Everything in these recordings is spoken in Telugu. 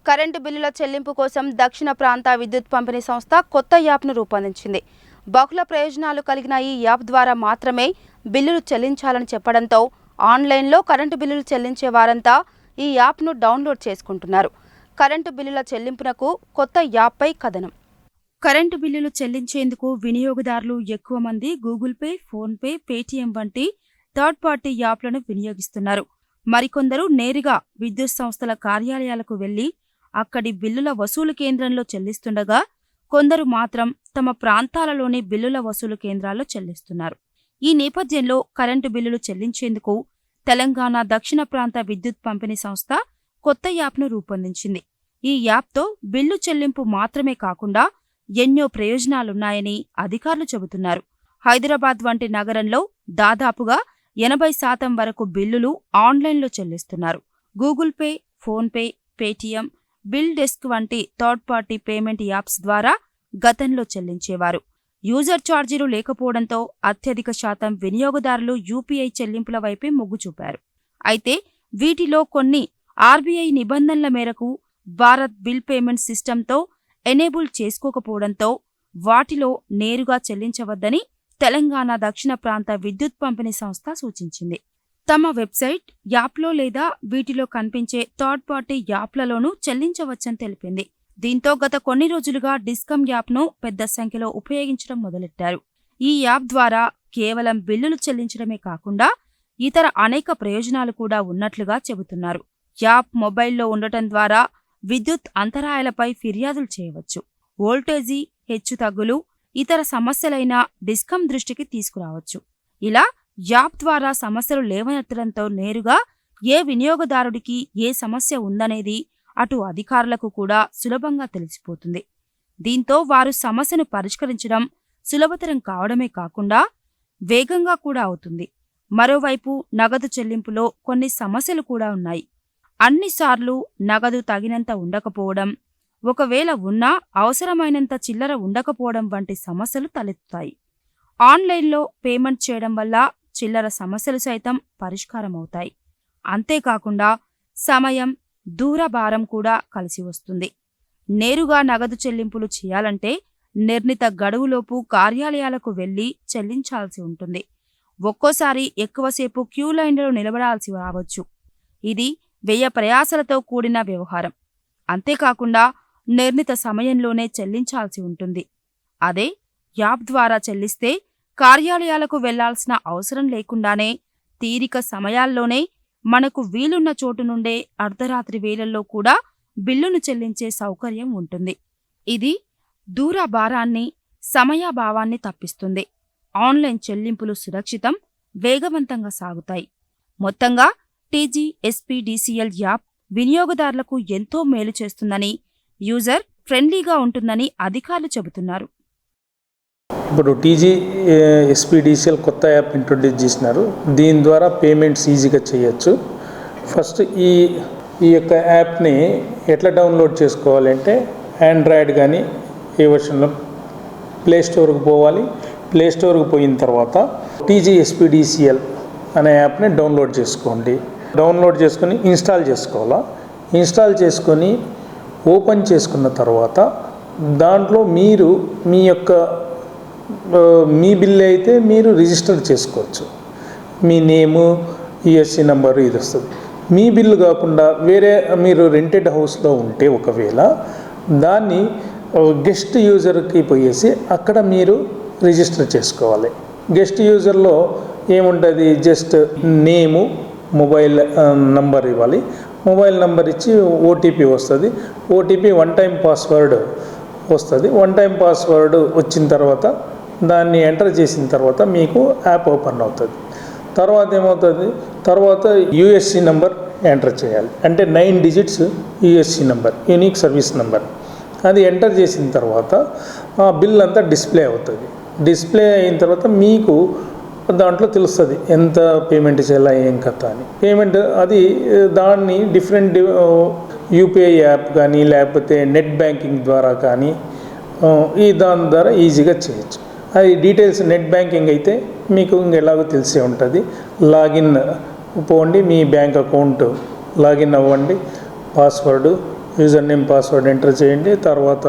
కరెంటు బిల్లుల చెల్లింపు కోసం దక్షిణ ప్రాంత విద్యుత్ పంపిణీ సంస్థ కొత్త యాప్ను రూపొందించింది. బహుళ ప్రయోజనాలు కలిగిన ఈ యాప్ ద్వారా మాత్రమే బిల్లులు చెల్లించాలని చెప్పడంతో ఆన్లైన్లో కరెంటు బిల్లులు చెల్లించే వారంతా ఈ యాప్ను డౌన్లోడ్ చేసుకుంటున్నారు. కరెంటు బిల్లుల చెల్లింపునకు కొత్త యాప్పై కథనం. కరెంటు బిల్లులు చెల్లించేందుకు వినియోగదారులు ఎక్కువ మంది Google pay, phone pay, Paytm వంటి థర్డ్ పార్టీ యాప్లను వినియోగిస్తున్నారు. మరికొందరు నేరుగా విద్యుత్ సంస్థల కార్యాలయాలకు వెళ్లి అక్కడి బిల్లుల వసూలు కేంద్రంలో చెల్లిస్తుండగా, కొందరు మాత్రం తమ ప్రాంతాలలోని బిల్లుల వసూలు కేంద్రాల్లో చెల్లిస్తున్నారు. ఈ నేపథ్యంలో కరెంటు బిల్లులు చెల్లించేందుకు తెలంగాణ దక్షిణ ప్రాంత విద్యుత్ పంపిణీ సంస్థ కొత్త యాప్ను రూపొందించింది. ఈ యాప్తో బిల్లు చెల్లింపు మాత్రమే కాకుండా ఎన్నో ప్రయోజనాలున్నాయని అధికారులు చెబుతున్నారు. హైదరాబాద్ వంటి నగరంలో దాదాపుగా 80% వరకు బిల్లులు ఆన్లైన్లో చెల్లిస్తున్నారు. Google pay, phone pay, Paytm, bill desk వంటి థర్డ్ పార్టీ పేమెంట్ యాప్స్ ద్వారా గతంలో చెల్లించేవారు. యూజర్ ఛార్జీలు లేకపోవడంతో అత్యధిక శాతం వినియోగదారులు యూపీఐ చెల్లింపుల వైపే మొగ్గు చూపారు. అయితే వీటిలో కొన్ని ఆర్బీఐ నిబంధనల మేరకు భారత్ బిల్ పేమెంట్ సిస్టంతో ఎనేబుల్ చేసుకోకపోవడంతో వాటిలో నేరుగా చెల్లించవద్దని తెలంగాణ దక్షిణ ప్రాంత విద్యుత్ పంపిణీ సంస్థ సూచించింది. తమ వెబ్సైట్, యాప్లో లేదా వీటిలో కనిపించే థర్డ్ పార్టీ యాప్లలోనూ చెల్లించవచ్చని తెలిపింది. దీంతో గత కొన్ని రోజులుగా డిస్కమ్ యాప్ను పెద్ద సంఖ్యలో ఉపయోగించడం మొదలెట్టారు. ఈ యాప్ ద్వారా కేవలం బిల్లులు చెల్లించడమే కాకుండా ఇతర అనేక ప్రయోజనాలు కూడా ఉన్నట్లుగా చెబుతున్నారు. యాప్ మొబైల్లో ఉండటం ద్వారా విద్యుత్ అంతరాయాలపై ఫిర్యాదులు చేయవచ్చు. వోల్టేజీ హెచ్చుతగ్గులు, ఇతర సమస్యలైన డిస్కమ్ దృష్టికి తీసుకురావచ్చు. ఇలా యాప్ ద్వారా సమస్యలు లేవనెత్తడంతో నేరుగా ఏ వినియోగదారుడికి ఏ సమస్య ఉందనేది అటు అధికారులకు కూడా సులభంగా తెలిసిపోతుంది. దీంతో వారు సమస్యను పరిష్కరించడం సులభతరం కావడమే కాకుండా వేగంగా కూడా అవుతుంది. మరోవైపు నగదు చెల్లింపులో కొన్ని సమస్యలు కూడా ఉన్నాయి. అన్నిసార్లు నగదు తగినంత ఉండకపోవడం, ఒకవేళ ఉన్నా అవసరమైనంత చిల్లర ఉండకపోవడం వంటి సమస్యలు తలెత్తుతాయి. ఆన్లైన్లో పేమెంట్ చేయడం వల్ల చిల్లర సమస్యలు సైతం పరిష్కారమవుతాయి. అంతేకాకుండా సమయం, దూర భారం కూడా కలిసి వస్తుంది. నేరుగా నగదు చెల్లింపులు చేయాలంటే నిర్ణీత గడువులోపు కార్యాలయాలకు వెళ్లి చెల్లించాల్సి ఉంటుంది. ఒక్కోసారి ఎక్కువసేపు క్యూ లైన్లలో నిలబడాల్సి రావచ్చు. ఇది వ్యయ ప్రయాసలతో కూడిన వ్యవహారం. అంతేకాకుండా నిర్ణీత సమయంలోనే చెల్లించాల్సి ఉంటుంది. అదే యాప్ ద్వారా చెల్లిస్తే కార్యాలయాలకు వెళ్లాల్సిన అవసరం లేకుండానే తీరిక సమయాల్లోనే మనకు వీలున్న చోటు నుండే అర్ధరాత్రి వేళల్లో కూడా బిల్లును చెల్లించే సౌకర్యం ఉంటుంది. ఇది దూర భారాన్ని, సమయాభావాన్ని తప్పిస్తుంది. ఆన్లైన్ చెల్లింపులు సురక్షితం, వేగవంతంగా సాగుతాయి. మొత్తంగా టీజీఎస్పీడీసీఎల్ యాప్ వినియోగదారులకు ఎంతో మేలు చేస్తుందని, యూజర్ ఫ్రెండ్లీగా ఉంటుందని అధికారులు చెబుతున్నారు. ఇప్పుడు టీజీఎస్పీడీసీఎల్ కొత్త యాప్ ఇంట్రొడ్యూస్ చేసినారు. దీని ద్వారా పేమెంట్స్ ఈజీగా చేయొచ్చు. ఫస్ట్ ఈ యొక్క యాప్ని ఎట్లా డౌన్లోడ్ చేసుకోవాలంటే ఆండ్రాయిడ్ కానీ ఏ వర్షన్లో ప్లే స్టోర్కి పోవాలి. ప్లే స్టోర్కి పోయిన తర్వాత టీజీఎస్పీడీసీఎల్ అనే యాప్ని డౌన్లోడ్ చేసుకోండి. డౌన్లోడ్ చేసుకొని ఇన్స్టాల్ చేసుకోవాలా. ఇన్స్టాల్ చేసుకొని ఓపెన్ చేసుకున్న తర్వాత దాంట్లో మీరు మీ బిల్ అయితే మీరు రిజిస్టర్ చేసుకోవచ్చు. మీ నేము, ఈఎస్సీ నెంబరు ఇది వస్తుంది. మీ బిల్లు కాకుండా వేరే మీరు రెంటెడ్ హౌస్లో ఉంటే ఒకవేళ దాన్ని గెస్ట్ యూజర్కి పోయేసి అక్కడ మీరు రిజిస్టర్ చేసుకోవాలి. గెస్ట్ యూజర్లో ఏముంటుంది, జస్ట్ నేము, మొబైల్ నంబర్ ఇవ్వాలి. మొబైల్ నంబర్ ఇచ్చి ఓటీపీ వస్తుంది. ఓటీపీ 1 టైం పాస్వర్డ్ వస్తుంది. 1 టైం పాస్వర్డ్ వచ్చిన తర్వాత దాన్ని ఎంటర్ చేసిన తర్వాత మీకు యాప్ ఓపెన్ అవుతుంది. తర్వాత ఏమవుతుంది, తర్వాత యూఎస్సీ నెంబర్ ఎంటర్ చేయాలి. అంటే 9 digits USC number, unique service number. అది ఎంటర్ చేసిన తర్వాత ఆ బిల్ అంతా డిస్ప్లే అవుతుంది. డిస్ప్లే అయిన తర్వాత మీకు దాంట్లో తెలుస్తుంది ఎంత పేమెంట్ చేయాలా, ఏం కథ అని. పేమెంట్ అది దాన్ని డిఫరెంట్ యూపీఐ యాప్ కానీ లేకపోతే నెట్ బ్యాంకింగ్ ద్వారా కానీ దాని ద్వారా ఈజీగా చేయొచ్చు. అది డీటెయిల్స్ నెట్ బ్యాంకింగ్ అయితే మీకు ఎలాగో తెలిసే ఉంటుంది. లాగిన్ పోండి, మీ బ్యాంక్ అకౌంట్ లాగిన్ అవ్వండి, password user name password enter చేయండి. తర్వాత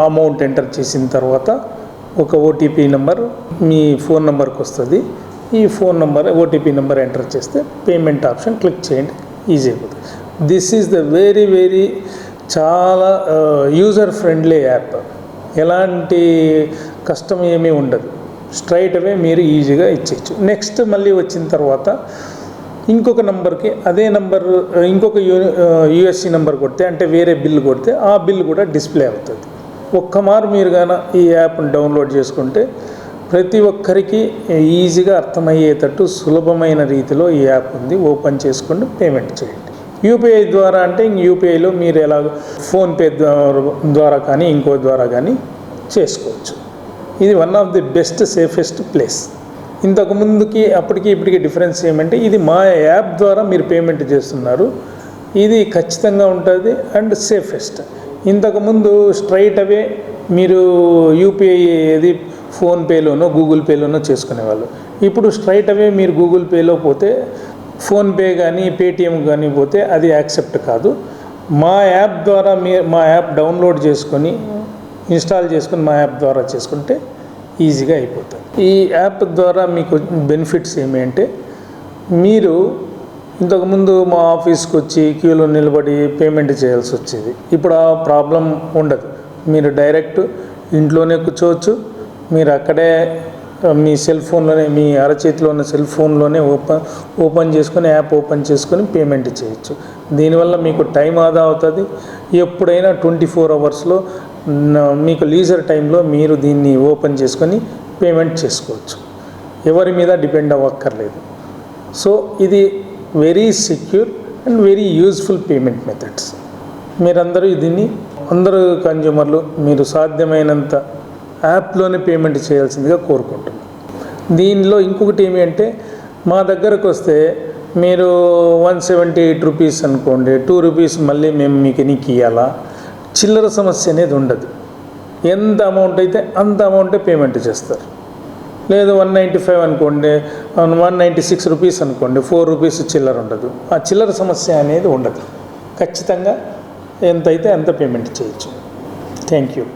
అమౌంట్ ఎంటర్ చేసిన తర్వాత ఒక ఓటీపీ నెంబర్ మీ ఫోన్ నెంబర్కి వస్తుంది. ఈ phone number OTP number enter చేస్తే పేమెంట్ ఆప్షన్ క్లిక్ చేయండి, ఈజీ అయిపోతుంది. దిస్ ఈజ్ ద వెరీ చాలా యూజర్ ఫ్రెండ్లీ యాప్. ఎలాంటి కష్టం ఏమీ ఉండదు, స్ట్రైట్ అవే మీరు ఈజీగా ఇచ్చేయచ్చు. నెక్స్ట్ మళ్ళీ వచ్చిన తర్వాత ఇంకొక నెంబర్కి అదే నెంబర్ ఇంకొక యూఎస్సి నెంబర్ కొడితే, అంటే వేరే బిల్ కొడితే ఆ బిల్ కూడా డిస్ప్లే అవుతుంది. ఒక్క మారు మీరు కానీ ఈ యాప్ని డౌన్లోడ్ చేసుకుంటే ప్రతి ఒక్కరికి ఈజీగా అర్థమయ్యేటట్టు సులభమైన రీతిలో ఈ యాప్ ఉంది. ఓపెన్ చేసుకొని పేమెంట్ చేయండి. యూపీఐ ద్వారా అంటే యూపీఐలో మీరు ఎలా ఫోన్పే ద్వారా కానీ ఇంకో ద్వారా కానీ చేసుకోవచ్చు. ఇది one of the best safest place. ఇంతకు ముందుకి అప్పటికి ఇప్పటికి డిఫరెన్స్ ఏమంటే ఇది మా యాప్ ద్వారా మీరు పేమెంట్ చేస్తున్నారు, ఇది ఖచ్చితంగా ఉంటుంది అండ్ సేఫెస్ట్. ఇంతకుముందు స్ట్రైట్ అవే మీరు యూపీఐ ఏది ఫోన్పేలోనో గూగుల్ పేలోనో చేసుకునేవాళ్ళు. ఇప్పుడు స్ట్రైట్ అవే మీరు గూగుల్ పేలో పోతే, ఫోన్పే కానీ పేటిఎం కానీ పోతే అది యాక్సెప్ట్ కాదు. మా యాప్ ద్వారా మా యాప్ డౌన్లోడ్ చేసుకొని ఇన్స్టాల్ చేసుకొని మా యాప్ ద్వారా చేసుకుంటే ఈజీగా అయిపోతుంది. ఈ యాప్ ద్వారా మీకు బెనిఫిట్స్ ఏమి అంటే, మీరు ఇంతకుముందు మా ఆఫీస్కి వచ్చి క్యూలో నిలబడి పేమెంట్ చేయాల్సి వచ్చేది. ఇప్పుడు ఆ ప్రాబ్లం ఉండదు. మీరు డైరెక్ట్ ఇంట్లోనే కూర్చోవచ్చు. మీరు అక్కడే మీ సెల్ ఫోన్లోనే, మీ అరచేతిలో ఉన్న సెల్ ఫోన్లోనే ఓపెన్ చేసుకొని యాప్ ఓపెన్ చేసుకొని పేమెంట్ చేయొచ్చు. దీనివల్ల మీకు టైం ఆదా అవుతుంది. ఎప్పుడైనా 24 అవర్స్లో మీకు లీజర్ టైంలో మీరు దీన్ని ఓపెన్ చేసుకొని పేమెంట్ చేసుకోవచ్చు. ఎవరి మీద డిపెండ్ అవ్వక్కర్లేదు. సో ఇది very secure and very useful payment methods. మీరందరూ దీన్ని అందరూ కన్జ్యూమర్లు మీరు సాధ్యమైనంత యాప్లోనే పేమెంట్ చేయాల్సిందిగా కోరుకుంటున్నాను. దీనిలో ఇంకొకటి ఏమి అంటే, మా దగ్గరకు వస్తే మీరు 178 రూపీస్ అనుకోండి, 2 రూపీస్ మళ్ళీ మేము మీకు ఎనికి ఇవ్వాలా, చిల్లర సమస్య అనేది ఉండదు. ఎంత అమౌంట్ అయితే అంత అమౌంటే పేమెంట్ చేస్తారు. లేదు 195 అనుకోండి, 196 రూపీస్ అనుకోండి, 4 రూపీస్ చిల్లర ఉండదు. ఆ చిల్లర సమస్య అనేది ఉండదు. ఖచ్చితంగా ఎంత అయితే అంత పేమెంట్ చేయొచ్చు. Thank you.